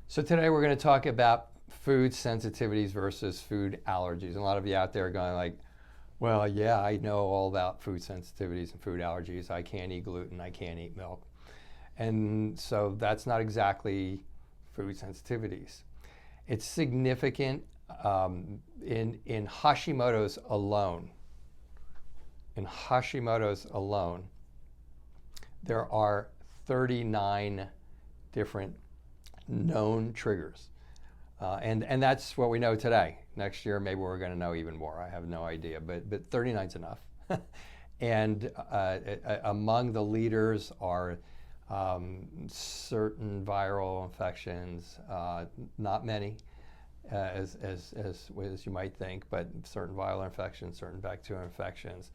So today we're going to talk about food sensitivities versus food allergies. And a lot of you out there are going like, well, yeah, I know all about food sensitivities and food allergies. I can't eat gluten, I can't eat milk. And so that's not exactly food sensitivities. It's significant in Hashimoto's alone. In Hashimoto's alone, there are 39 different known triggers. And that's what we know today. Next year, maybe we're going to know even more. I have no idea, but 39 is enough. And among the leaders are certain viral infections, not many, as you might think, but certain viral infections, certain bacterial infections.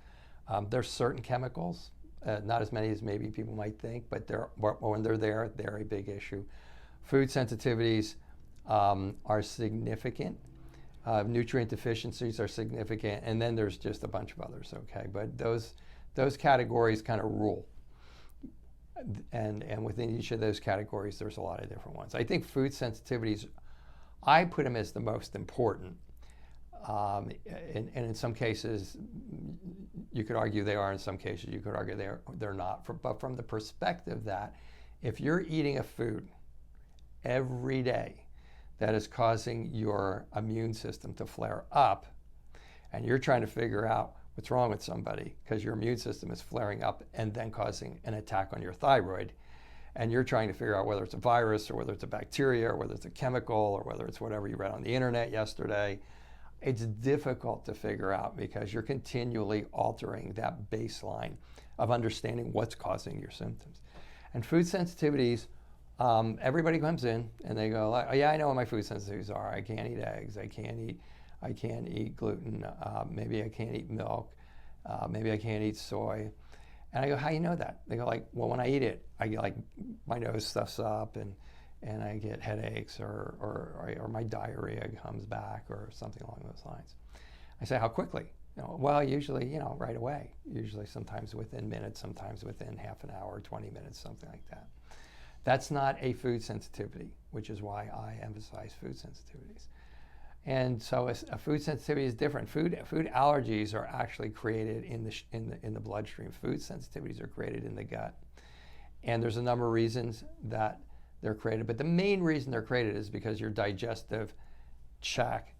There's certain chemicals, not as many as maybe people might think, but when they're there, they're a big issue. Food sensitivities are significant. Nutrient deficiencies are significant, and then there's just a bunch of others. Okay, but those categories kind of rule, and within each of those categories, there's a lot of different ones. I think food sensitivities, I put them as the most important, and in some cases, you could argue they are. In some cases, you could argue they're not. But from the perspective that if you're eating a food every day that is causing your immune system to flare up, and you're trying to figure out what's wrong with somebody because your immune system is flaring up and then causing an attack on your thyroid, and you're trying to figure out whether it's a virus or whether it's a bacteria or whether it's a chemical or whether it's whatever you read on the internet yesterday, it's difficult to figure out because you're continually altering that baseline of understanding what's causing your symptoms. And food sensitivities, everybody comes in and they go, oh, yeah, I know what my food sensitivities are. I can't eat eggs. I can't eat gluten. Maybe I can't eat milk. Maybe I can't eat soy. And I go, how do you know that? They go like, well, when I eat it, I get like my nose stuffs up and I get headaches or my diarrhea comes back or something along those lines. I say, how quickly? Well, usually, right away. Usually sometimes within minutes, sometimes within half an hour, 20 minutes, something like that. That's not a food sensitivity, which is why I emphasize food sensitivities. And so a food sensitivity is different. Food allergies are actually created in the bloodstream. Food sensitivities are created in the gut. And there's a number of reasons that they're created, but the main reason they're created is because your digestive tract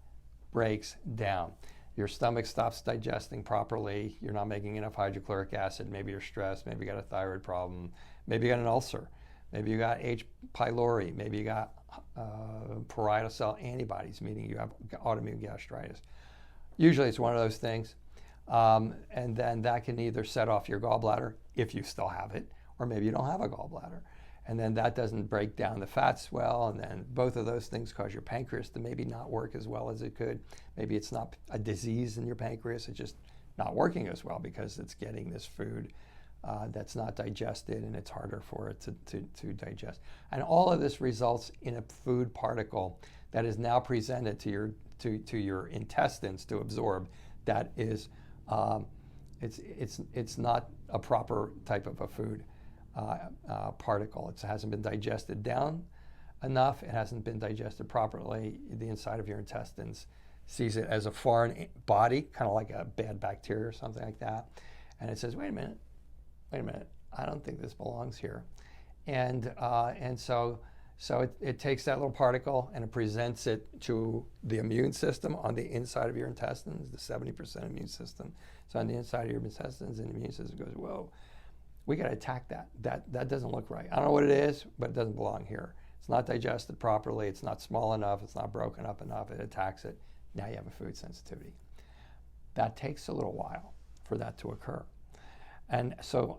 breaks down. Your stomach stops digesting properly. You're not making enough hydrochloric acid. Maybe you're stressed. Maybe you got a thyroid problem. Maybe you got an ulcer. Maybe you got H. pylori. Maybe you got parietal cell antibodies, meaning you have autoimmune gastritis. Usually it's one of those things. And then that can either set off your gallbladder, if you still have it, or maybe you don't have a gallbladder. And then that doesn't break down the fats well, and then both of those things cause your pancreas to maybe not work as well as it could. Maybe it's not a disease in your pancreas, it's just not working as well because it's getting this food that's not digested, and it's harder for it to digest. And all of this results in a food particle that is now presented to your intestines to absorb. That is, it's not a proper type of a food particle. It hasn't been digested down enough. It hasn't been digested properly. The inside of your intestines sees it as a foreign body, kind of like a bad bacteria or something like that, and it says, wait a minute, I don't think this belongs here. And so it takes that little particle and it presents it to the immune system on the inside of your intestines, the 70% immune system. So on the inside of your intestines, and the immune system goes, whoa, we got to attack that. That doesn't look right. I don't know what it is, but it doesn't belong here. It's not digested properly. It's not small enough. It's not broken up enough. It attacks it. Now you have a food sensitivity. That takes a little while for that to occur. And so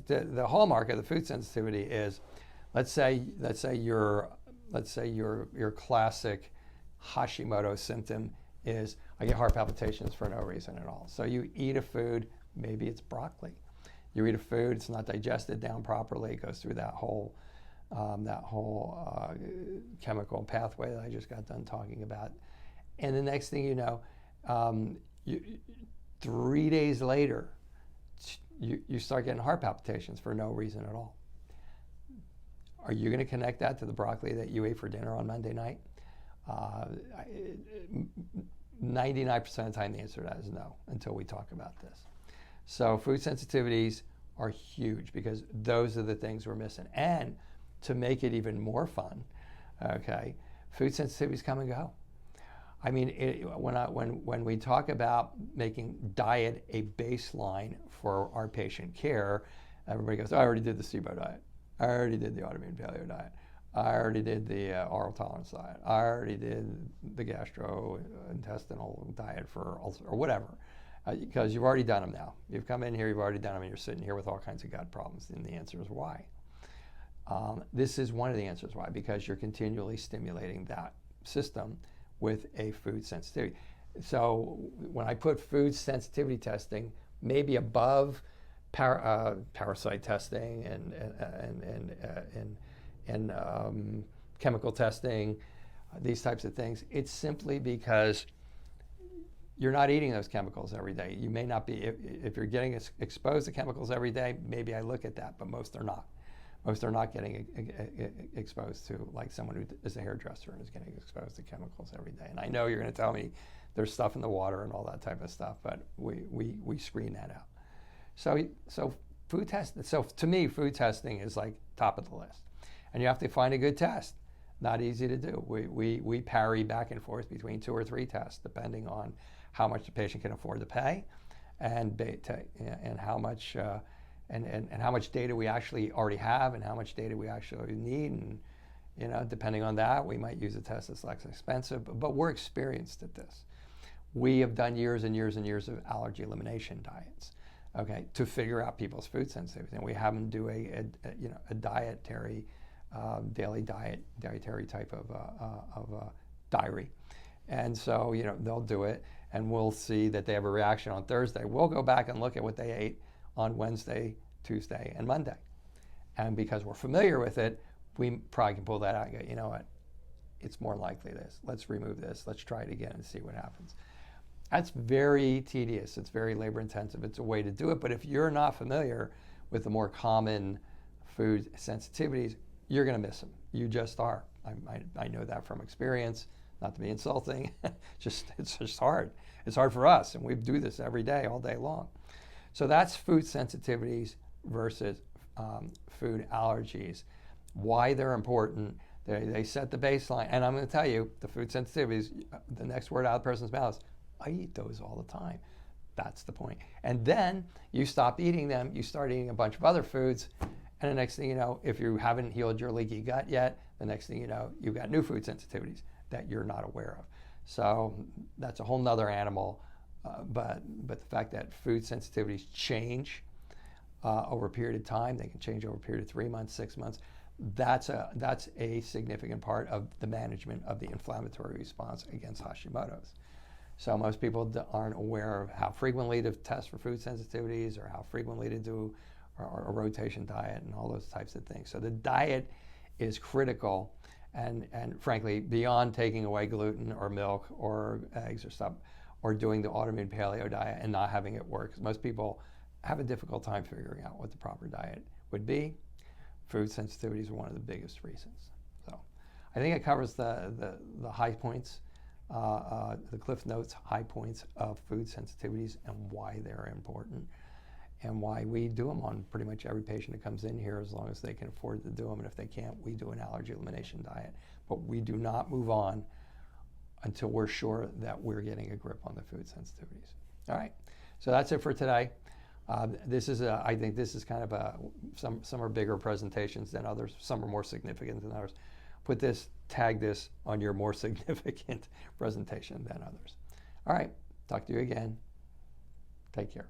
the hallmark of the food sensitivity is, let's say your classic Hashimoto symptom is, I get heart palpitations for no reason at all. So you eat a food, maybe it's broccoli. You eat a food, it's not digested down properly. It goes through that whole chemical pathway that I just got done talking about. And the next thing you know, 3 days later, you start getting heart palpitations for no reason at all. Are you going to connect that to the broccoli that you ate for dinner on Monday night? 99% of the time the answer to that is no, until we talk about this. So food sensitivities are huge because those are the things we're missing. And to make it even more fun, okay, food sensitivities come and go. I mean, when we talk about making diet a baseline for our patient care, everybody goes, oh, I already did the SIBO diet. I already did the autoimmune paleo diet. I already did the oral tolerance diet. I already did the gastrointestinal diet for ulcer or whatever, because you've already done them now. You've come in here, you've already done them, and you're sitting here with all kinds of gut problems. And the answer is why. This is one of the answers why, because you're continually stimulating that system with a food sensitivity. So when I put food sensitivity testing maybe above parasite testing and chemical testing, these types of things, it's simply because you're not eating those chemicals every day. You may not be, if you're getting exposed to chemicals every day, maybe I look at that, but most are not. Most are not getting exposed to, like someone who is a hairdresser and is getting exposed to chemicals every day. And I know you're going to tell me there's stuff in the water and all that type of stuff, but we screen that out. So food testing. So to me, food testing is like top of the list, and you have to find a good test. Not easy to do. We parry back and forth between 2 or 3 tests, depending on how much the patient can afford to pay, and how much. And how much data we actually already have and how much data we actually need. And, depending on that, we might use a test that's less expensive, but we're experienced at this. We have done years and years and years of allergy elimination diets, okay, to figure out people's food sensitivity. And we have them do a dietary, dietary type of diary. And so, they'll do it and we'll see that they have a reaction on Thursday. We'll go back and look at what they ate on Wednesday, Tuesday, and Monday. And because we're familiar with it, we probably can pull that out and go, you know what, it's more likely this. Let's remove this. Let's try it again and see what happens. That's very tedious. It's very labor intensive. It's a way to do it. But if you're not familiar with the more common food sensitivities, you're going to miss them. You just are. I know that from experience, not to be insulting. It's just hard. It's hard for us, and we do this every day, all day long. So that's food sensitivities versus food allergies. Why they're important. They set the baseline. And I'm going to tell you, the food sensitivities, the next word out of the person's mouth is, I eat those all the time. That's the point. And then you stop eating them, you start eating a bunch of other foods, and the next thing you know, if you haven't healed your leaky gut yet, the next thing you know, you've got new food sensitivities that you're not aware of. So that's a whole nother animal. But the fact that food sensitivities change over a period of time, they can change over a period of 3 months, 6 months. That's a significant part of the management of the inflammatory response against Hashimoto's. So most people aren't aware of how frequently to test for food sensitivities or how frequently to do a rotation diet and all those types of things. So the diet is critical, and frankly, beyond taking away gluten or milk or eggs or stuff, or doing the autoimmune paleo diet and not having it work. Most people have a difficult time figuring out what the proper diet would be. Food sensitivities are one of the biggest reasons. So I think it covers the high points, the Cliff Notes high points of food sensitivities and why they're important and why we do them on pretty much every patient that comes in here, as long as they can afford to do them. And if they can't, we do an allergy elimination diet. But we do not move on until we're sure that we're getting a grip on the food sensitivities. All right, so that's it for today. I think this is kind of some are bigger presentations than others. Some are more significant than others. Tag this on your more significant presentation than others. All right, talk to you again. Take care.